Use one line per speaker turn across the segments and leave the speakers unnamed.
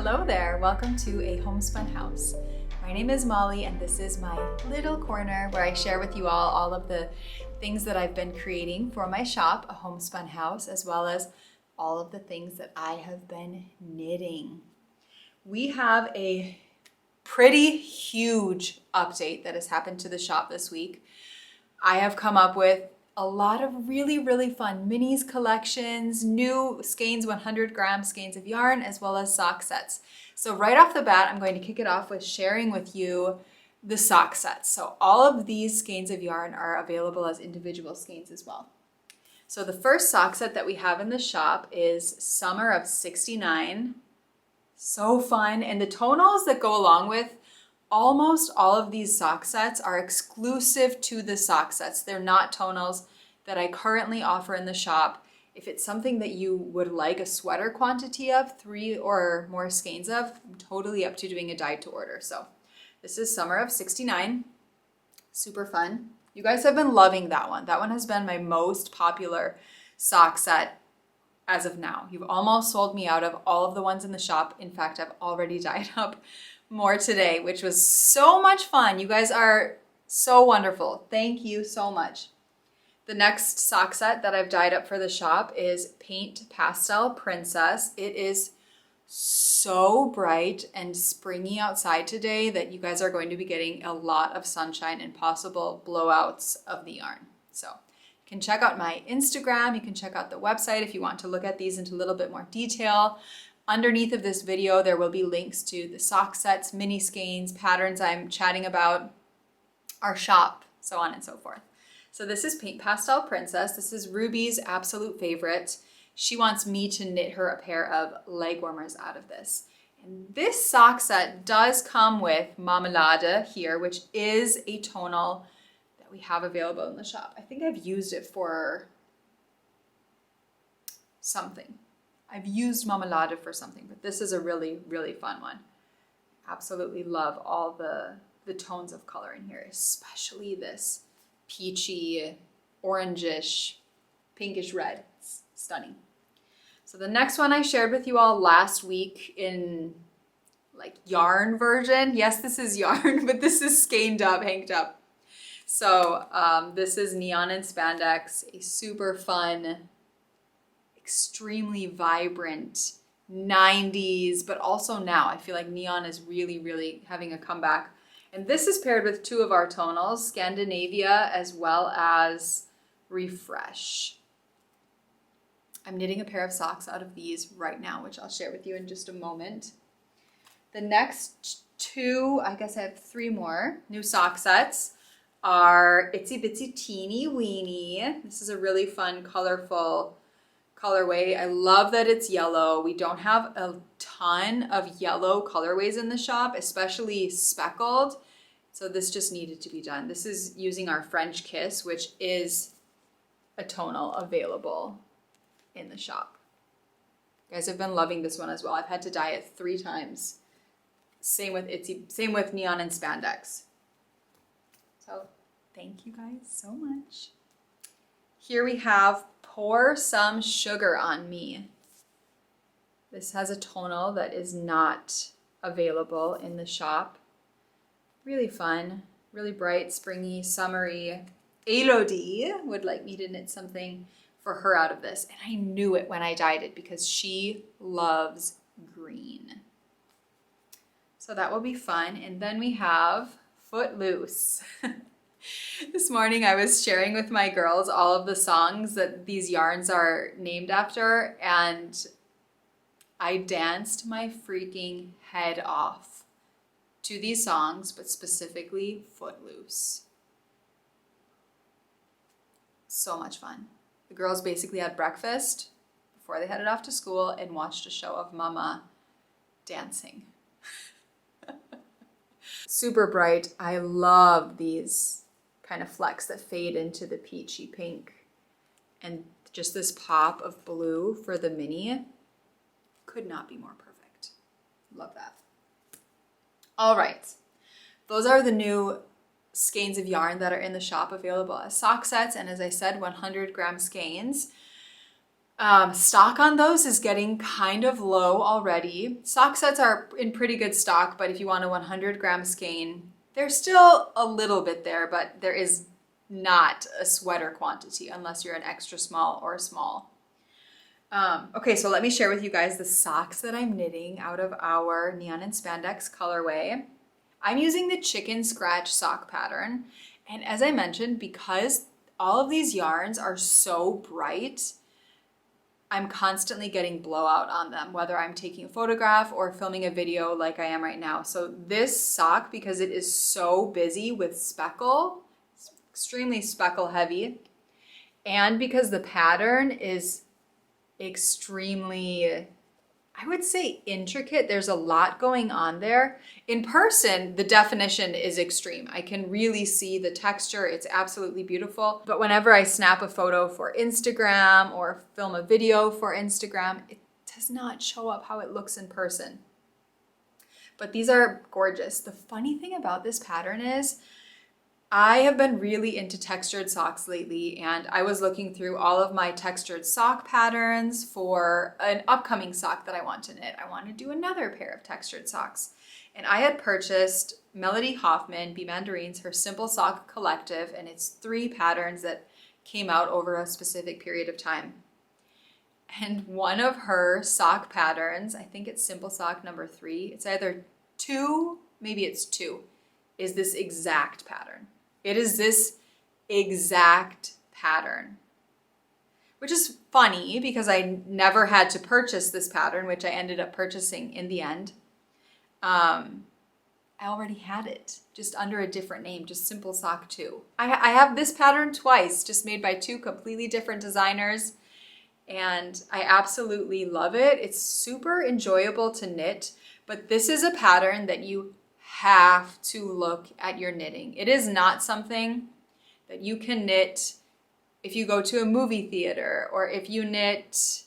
Hello there, welcome to a homespun house. My name is Molly and this is my little corner where I share with you all of the things that I've been creating for my shop, a homespun house, as well as all of the things that I have been knitting. We have a pretty huge update that has happened to the shop this week. I have come up with a lot of really fun minis collections, new skeins, 100-gram skeins of yarn, as well as sock sets. So right off the bat, I'm going to kick it off with sharing with you the sock sets. So all of these skeins of yarn are available as individual skeins as well. So the first sock set that we have in the shop is Summer of '69. So fun. And the tonals that go along with almost all of these sock sets are exclusive to the sock sets. They're not tonals that I currently offer in the shop. If it's something that you would like a sweater quantity of, 3 or more skeins of, I'm totally up to doing a dyed to order. So this is Summer of '69. Super fun. You guys have been loving that one. That one has been my most popular sock set as of now. You've almost sold me out of all of the ones in the shop. In fact, I've already dyed up more today, which was so much fun. You guys are so wonderful. Thank you so much. The next sock set that I've dyed up for the shop is Paint Pastel Princess. It is so bright and springy outside today that you guys are going to be getting a lot of sunshine and possible blowouts of the yarn. So you can check out my Instagram. You can check out the website if you want to look at these into a little bit more detail. Underneath of this video, there will be links to the sock sets, mini skeins, patterns I'm chatting about, our shop, so on and so forth. So this is Paint Pastel Princess. This is Ruby's absolute favorite. She wants me to knit her a pair of leg warmers out of this. And this sock set does come with Marmelade here, which is a tonal that we have available in the shop. I think I've used it for something. I've used Marmelade for something, but this is a really fun one. Absolutely love all the tones of color in here, especially this peachy, orangish, pinkish red. It's stunning. So the next one I shared with you all last week in like yarn version. Yes, this is yarn, but this is skeined up, hanged up. So this is Neon and Spandex, a super fun, extremely vibrant 90s, but also now I feel like neon is really having a comeback. And this is paired with 2 of our tonals, Scandinavia as well as Refresh. I'm knitting a pair of socks out of these right now, which I'll share with you in just a moment. The next 2, I guess I have 3 more new sock sets, are Itsy Bitsy Teeny Weeny. This is a really fun, colorful colorway. I love that it's yellow. We don't have a ton of yellow colorways in the shop, especially speckled. So this just needed to be done. This is using our French Kiss, which is a tonal available in the shop. You guys have been loving this one as well. I've had to dye it 3 times. Same with Neon and Spandex. So thank you guys so much. Here we have Pour Some Sugar on Me. This has a tonal that is not available in the shop. Really fun, really bright, springy, summery. Elodie would like me to knit something for her out of this. And I knew it when I dyed it because she loves green. So that will be fun. And then we have Footloose. This morning I was sharing with my girls all of the songs that these yarns are named after, and I danced my freaking head off to these songs, but specifically Footloose. So much fun. The girls basically had breakfast before they headed off to school and watched a show of Mama dancing. Super bright. I love these kind of flecks that fade into the peachy pink, and just this pop of blue for the mini could not be more perfect. Love that. All right, those are the new skeins of yarn that are in the shop available as sock sets, and as I said, 100-gram skeins. Stock on those is getting kind of low already. Sock sets are in pretty good stock, but if you want a 100-gram skein, there's still a little bit there, but there is not a sweater quantity unless you're an extra small or a small. Okay, so let me share with you guys the socks that I'm knitting out of our Neon and Spandex colorway. I'm using the chicken scratch sock pattern. And as I mentioned, because all of these yarns are so bright, I'm constantly getting blowout on them, whether I'm taking a photograph or filming a video like I am right now. So this sock, because it is so busy with speckle, it's extremely speckle heavy, and because the pattern is extremely, I would say, intricate. There's a lot going on there. In person, the definition is extreme. I can really see the texture. It's absolutely beautiful. But whenever I snap a photo for Instagram or film a video for Instagram, it does not show up how it looks in person. But these are gorgeous. The funny thing about this pattern is I have been really into textured socks lately, and I was looking through all of my textured sock patterns for an upcoming sock that I want to knit. I want to do another pair of textured socks. And I had purchased Melody Hoffman, Be Mandarines, her Simple Sock Collective, and it's 3 patterns that came out over a specific period of time. And one of her sock patterns, I think it's Simple Sock number 3, it's either 2, maybe it's 2, is this exact pattern. It is this exact pattern, which is funny because I never had to purchase this pattern, which I ended up purchasing in the end. I already had it, just under a different name, just Simple Sock 2. I have this pattern twice, just made by 2 completely different designers, and I absolutely love it. It's super enjoyable to knit, but this is a pattern that you have to look at your knitting. It is not something that you can knit if you go to a movie theater or if you knit,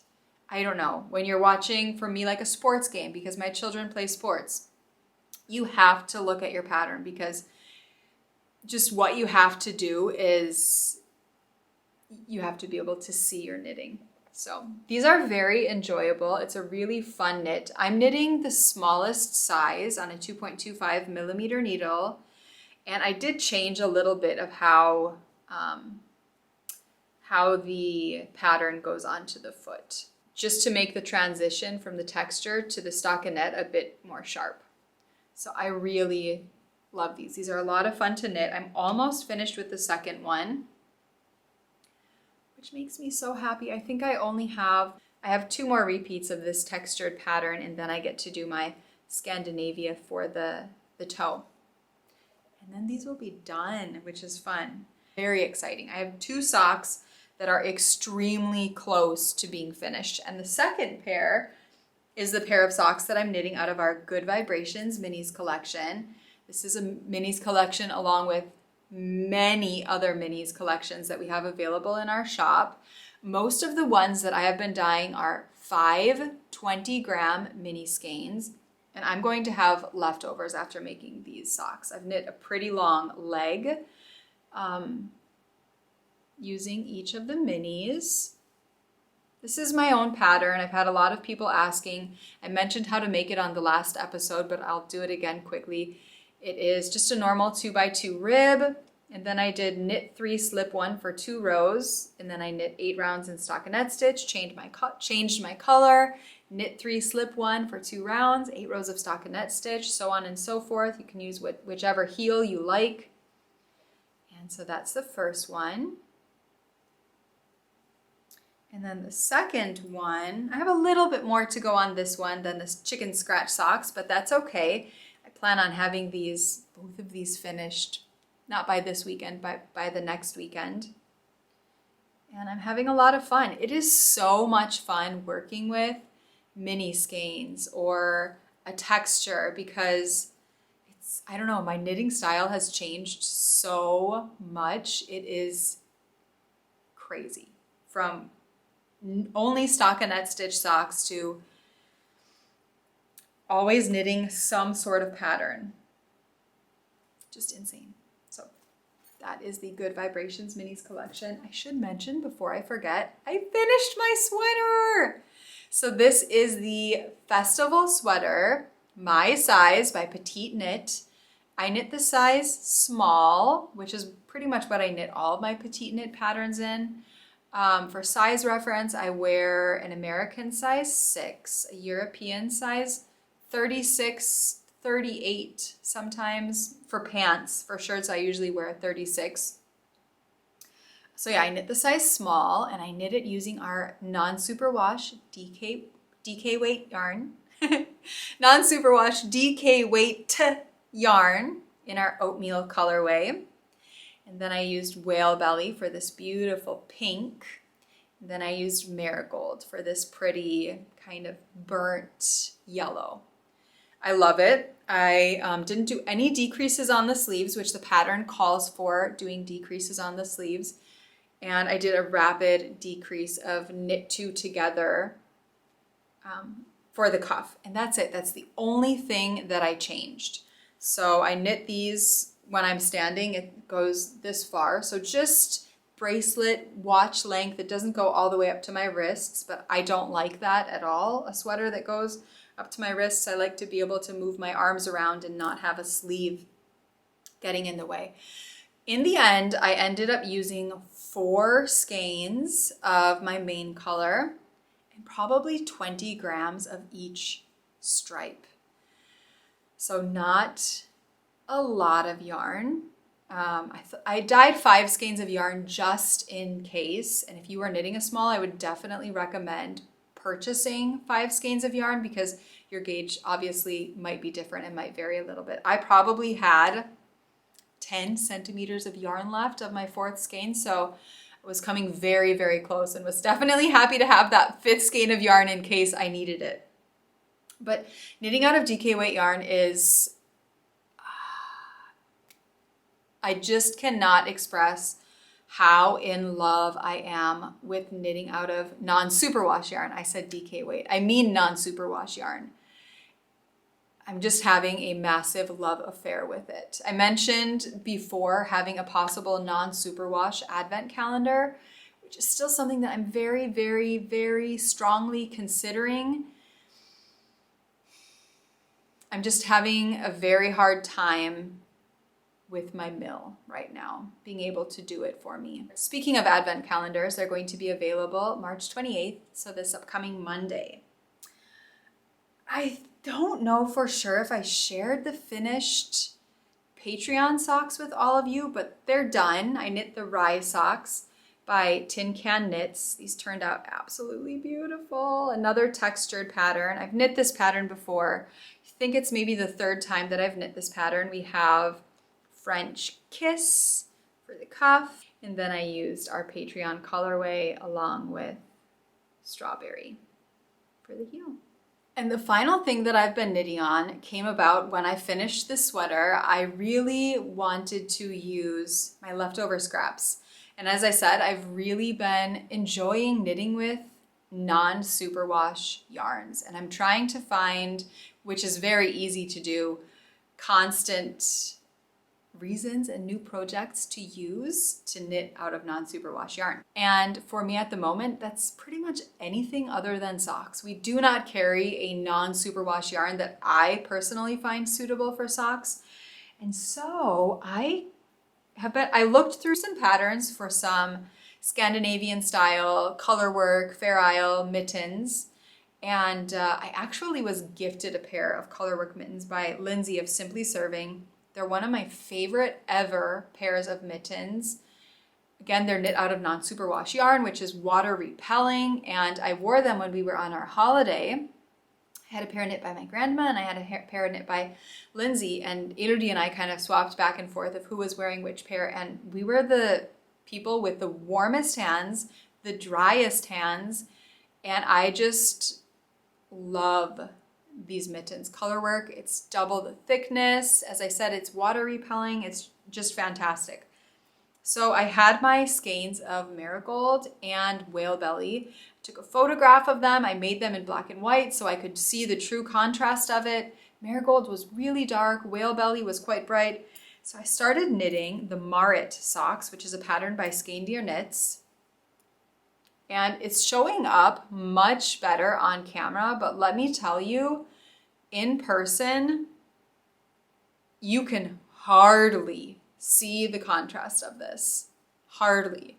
I don't know, when you're watching, for me, like a sports game, because my children play sports. You have to look at your pattern, because just what you have to do is you have to be able to see your knitting. So these are very enjoyable. It's a really fun knit. I'm knitting the smallest size on a 2.25 millimeter needle. And I did change a little bit of how the pattern goes onto the foot, just to make the transition from the texture to the stockinette a bit more sharp. So I really love these. These are a lot of fun to knit. I'm almost finished with the second one, which makes me so happy. I think I have 2 more repeats of this textured pattern, and then I get to do my Scandinavia for the toe. And then these will be done, which is fun. Very exciting. I have 2 socks that are extremely close to being finished. And the second pair is the pair of socks that I'm knitting out of our Good Vibrations Minis collection. This is a Minis collection along with many other Minis collections that we have available in our shop. Most of the ones that I have been dyeing are 5 20-gram mini skeins, and I'm going to have leftovers after making these socks. I've knit a pretty long leg using each of the minis. This is my own pattern. I've had a lot of people asking. I mentioned how to make it on the last episode, but I'll do it again quickly. It is just a normal 2x2 rib, and then I did knit 3, slip 1 for 2 rows, and then I knit 8 rounds in stockinette stitch, changed my color, knit 3, slip 1 for 2 rounds, 8 rows of stockinette stitch, so on and so forth. You can use whichever heel you like. And so that's the first one. And then the second one, I have a little bit more to go on this one than the chicken scratch socks, but that's okay. I plan on having both of these finished, not by this weekend, but by the next weekend. And I'm having a lot of fun. It is so much fun working with mini skeins or a texture, because I don't know, my knitting style has changed so much. It is crazy. From only stockinette stitch socks to always knitting some sort of pattern. Just insane. So That is the Good Vibrations Minis collection. I should mention before I forget, I finished my sweater. So this is the festival sweater, my size by Petite Knit. I knit the size small, which is pretty much what I knit all of my Petite Knit patterns in. For size reference, I wear an American size 6, a European size 36, 38 sometimes. For pants, for shirts, I usually wear a 36. So yeah, I knit the size small, and I knit it using our non-superwash DK weight yarn. Non-superwash DK weight yarn in our oatmeal colorway. And then I used whale belly for this beautiful pink. And then I used marigold for this pretty kind of burnt yellow. I love it. I didn't do any decreases on the sleeves, which the pattern calls for doing decreases on the sleeves. And I did a rapid decrease of knit 2 together for the cuff. And that's it. That's the only thing that I changed. So I knit these when I'm standing, it goes this far. So just bracelet watch length. It doesn't go all the way up to my wrists, but I don't like that at all. A sweater that goes up to my wrists, I like to be able to move my arms around and not have a sleeve getting in the way. In the end, I ended up using 4 skeins of my main color and probably 20 grams of each stripe. So not a lot of yarn. I dyed 5 skeins of yarn just in case, and if you are knitting a small, I would definitely recommend purchasing 5 skeins of yarn because your gauge obviously might be different and might vary a little bit. I probably had 10 centimeters of yarn left of my 4th skein, so I was coming very, very close and was definitely happy to have that 5th skein of yarn in case I needed it. But knitting out of DK weight yarn is, I just cannot express how in love I am with knitting out of non-superwash yarn. I said DK weight. I mean non-superwash yarn. I'm just having a massive love affair with it. I mentioned before having a possible non-superwash advent calendar, which is still something that I'm very, very, very strongly considering. I'm just having a very hard time with my mill right now, being able to do it for me. Speaking of advent calendars, they're going to be available March 28th, so this upcoming Monday. I don't know for sure if I shared the finished Patreon socks with all of you, but they're done. I knit the Rye socks by Tin Can Knits. These turned out absolutely beautiful. Another textured pattern. I've knit this pattern before. I think it's maybe the 3rd time that I've knit this pattern. We have French Kiss for the cuff, and then I used our Patreon colorway along with Strawberry for the heel. And the final thing that I've been knitting on came about when I finished the sweater. I really wanted to use my leftover scraps. And as I said, I've really been enjoying knitting with non-superwash yarns. And I'm trying to find, which is very easy to do, constant reasons and new projects to use to knit out of non-superwash yarn. And for me at the moment, that's pretty much anything other than socks. We do not carry a non-superwash yarn that I personally find suitable for socks. And so I looked through some patterns for some Scandinavian style Colorwork, Fair Isle mittens. And I actually was gifted a pair of Colorwork mittens by Lindsay of Simply Serving. They're one of my favorite ever pairs of mittens. Again, they're knit out of non-superwash yarn, which is water repelling, and I wore them when we were on our holiday. I had a pair knit by my grandma, and I had a pair knit by Lindsay, and Elodie and I kind of swapped back and forth of who was wearing which pair, and we were the people with the warmest hands, the driest hands, and I just love these mittens. Colorwork, it's double the thickness. As I said, it's water repelling. It's just fantastic. So I had my skeins of Marigold and Whale Belly. I took a photograph of them. I made them in black and white so I could see the true contrast of it. Marigold was really dark. Whale Belly was quite bright. So I started knitting the Marit socks, which is a pattern by Skein Knits. And it's showing up much better on camera, but let me tell you, in person, you can hardly see the contrast of this. Hardly.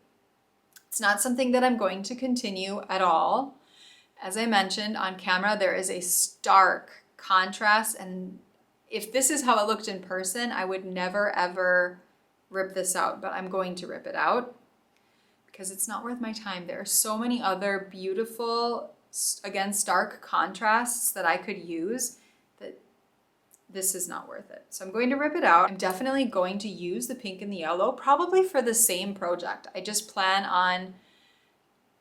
It's not something that I'm going to continue at all. As I mentioned, on camera, there is a stark contrast, and if this is how it looked in person, I would never ever rip this out, but I'm going to rip it out because it's not worth my time. There are so many other beautiful, again, stark contrasts that I could use that this is not worth it. So I'm going to rip it out. I'm definitely going to use the pink and the yellow, probably for the same project. I just plan on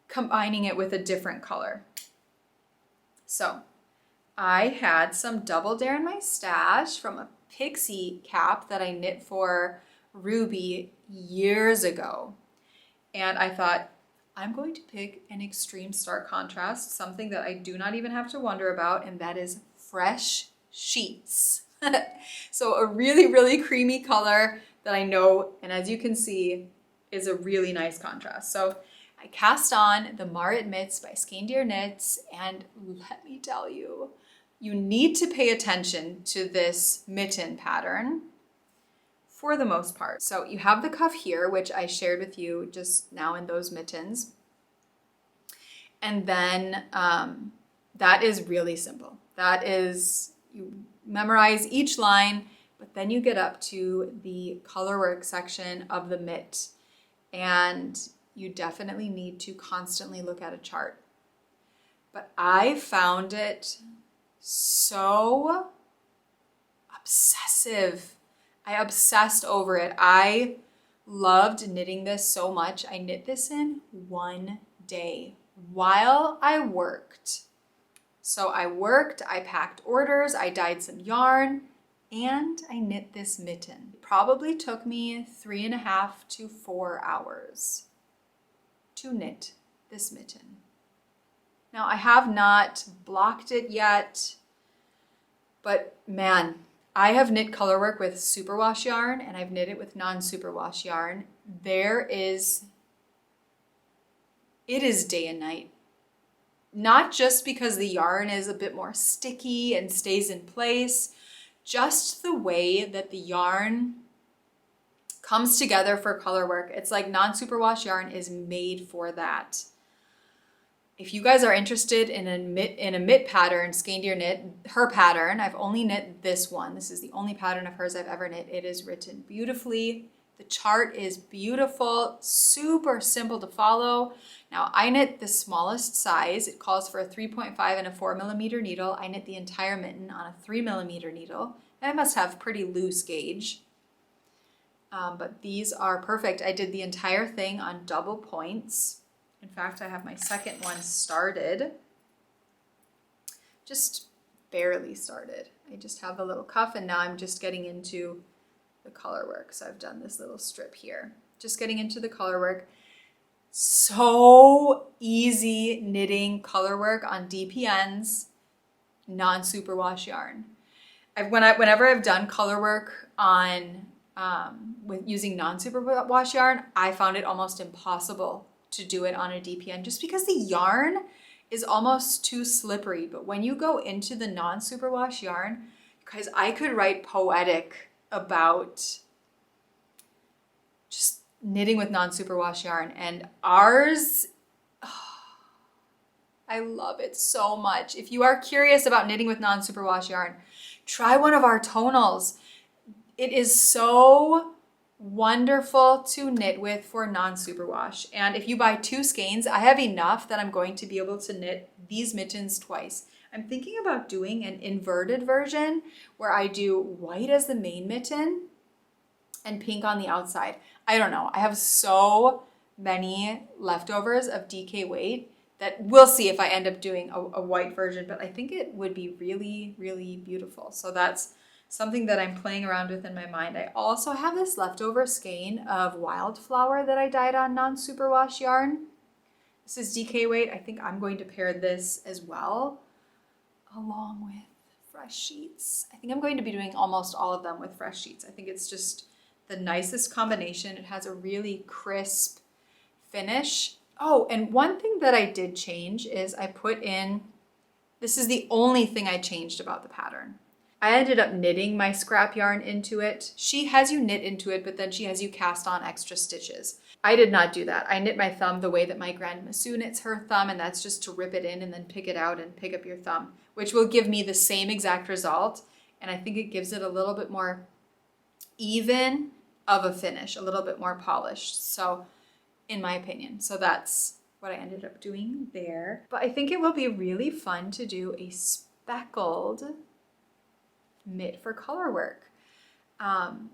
combining it with a different color. So I had some Double Dare in my stash from a pixie cap that I knit for Ruby years ago. And I thought, I'm going to pick an extreme stark contrast, something that I do not even have to wonder about, and that is fresh sheets. So a really, really creamy color that I know, and as you can see, is a really nice contrast. So I cast on the Marit mitts by Skein Knits, and let me tell you, you need to pay attention to this mitten pattern for the most part. So you have the cuff here, which I shared with you just now in those mittens. And then that is really simple. That is, you memorize each line, but then you get up to the Colorwork section of the mitt, and you definitely need to constantly look at a chart. But I found it so obsessive. I obsessed over it. I loved knitting this so much. I knit this in one day while I worked. So I worked, I packed orders, I dyed some yarn, and I knit this mitten. It probably took me 3.5 to 4 hours to knit this mitten. Now I have not blocked it yet, but man, I have knit Colorwork with superwash yarn and I've knit it with non-superwash yarn. It is day and night. Not just because the yarn is a bit more sticky and stays in place, just the way that the yarn comes together for Colorwork. It's like non-superwash yarn is made for that. If you guys are interested in a mitt pattern, Skein Knit, her pattern, I've only knit this one. This is the only pattern of hers I've ever knit. It is written beautifully. The chart is beautiful, super simple to follow. Now I knit the smallest size. It calls for a 3.5 and a 4mm needle. I knit the entire mitten on a 3mm needle. I must have pretty loose gauge. But these are perfect. I did the entire thing on double points. In fact, I have my second one started. Just barely started. I just have the little cuff and now I'm just getting into the Colorwork. So I've done this little strip here. Just getting into the Colorwork. So easy knitting Colorwork on DPNs, non-superwash yarn. Whenever I've done Colorwork on with using non-superwash yarn, I found it almost impossible to do it on a DPN just because the yarn is almost too slippery. But when you go into the non-superwash yarn, guys, I could write poetic about just knitting with non-superwash yarn, and ours, I love it so much. If you are curious about knitting with non-superwash yarn, try one of our tonals. It is so wonderful to knit with for non-superwash. And if you buy 2 skeins, I have enough that I'm going to be able to knit these mittens twice. I'm thinking about doing an inverted version where I do white as the main mitten and pink on the outside. I don't know. I have so many leftovers of DK weight that we'll see if I end up doing a white version, but I think it would be really, really beautiful. So that's something that I'm playing around with in my mind. I also have this leftover skein of Wildflower that I dyed on non-superwash yarn. This is DK weight. I think I'm going to pair this as well along with fresh sheets. I think I'm going to be doing almost all of them with fresh sheets. I think it's just the nicest combination. It has a really crisp finish. Oh, and one thing that I did change is I put in, this is the only thing I changed about the pattern. I ended up knitting my scrap yarn into it. She has you knit into it, but then she has you cast on extra stitches. I did not do that. I knit my thumb the way that my Grand Massue knits her thumb, and that's just to rip it in and then pick it out and pick up your thumb, which will give me the same exact result. And I think it gives it a little bit more even of a finish, a little bit more polished. So in my opinion, so that's what I ended up doing there. But I think it will be really fun to do a speckled mitt for Colorwork.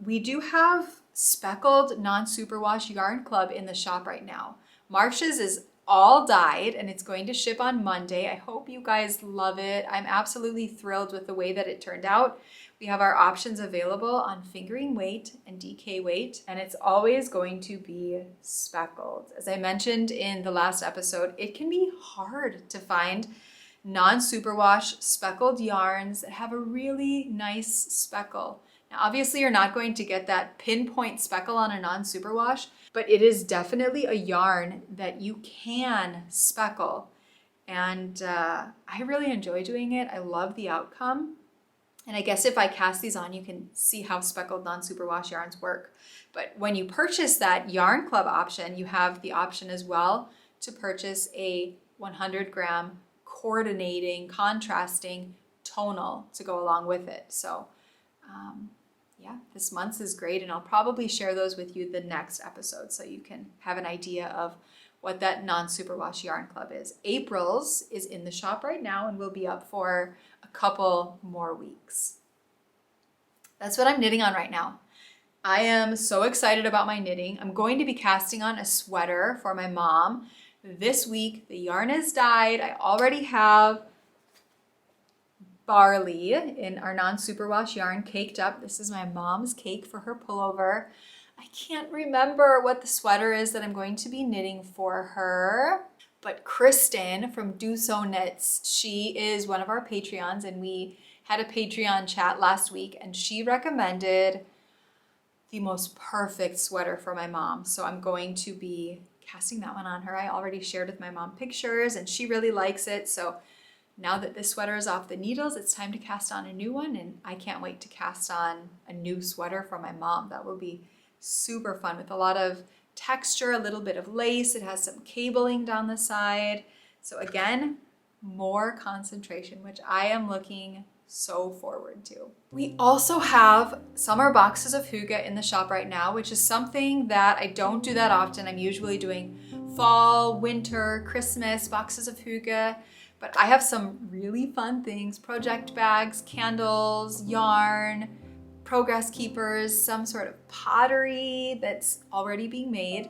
We do have speckled non-superwash yarn club in the shop right now. Marsh's is all dyed and it's going to ship on Monday. I hope you guys love it. I'm absolutely thrilled with the way that it turned out. We have our options available on fingering weight and DK weight, and it's always going to be speckled. As I mentioned in the last episode, it can be hard to find non-superwash speckled yarns that have a really nice speckle. Now, obviously you're not going to get that pinpoint speckle on a non-superwash, but it is definitely a yarn that you can speckle. And I really enjoy doing it. I love the outcome. And I guess if I cast these on, you can see how speckled non-superwash yarns work. But when you purchase that yarn club option, you have the option as well to purchase a 100 gram coordinating, contrasting tonal to go along with it. So yeah, this month's is great, and I'll probably share those with you the next episode so you can have an idea of what that non-superwash yarn club is. April's is in the shop right now and will be up for a couple more weeks. That's what I'm knitting on right now. I am so excited about my knitting. I'm going to be casting on a sweater for my mom this week. The yarn is dyed. I already have barley in our non-superwash yarn caked up. This is my mom's cake for her pullover. I can't remember what the sweater is that I'm going to be knitting for her, but Kristen from Do So Knits, she is one of our Patreons, and we had a Patreon chat last week, and she recommended the most perfect sweater for my mom. So I'm going to be casting that one on her. I already shared with my mom pictures and she really likes it. So now that this sweater is off the needles, it's time to cast on a new one, and I can't wait to cast on a new sweater for my mom. That will be super fun with a lot of texture, a little bit of lace. It has some cabling down the side. So again, more concentration, which I am looking so forward to. We also have summer boxes of hygge in the shop right now, which is something that I don't do that often. I'm usually doing fall, winter, Christmas boxes of hygge. But I have some really fun things: project bags, candles, yarn, progress keepers, some sort of pottery that's already being made.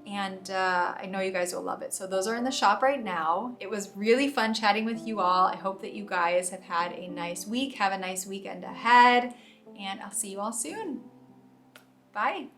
And I know you guys will love it. So those are in the shop right now. It was really fun chatting with you all. I hope that you guys have had a nice week. Have a nice weekend ahead. And I'll see you all soon. Bye.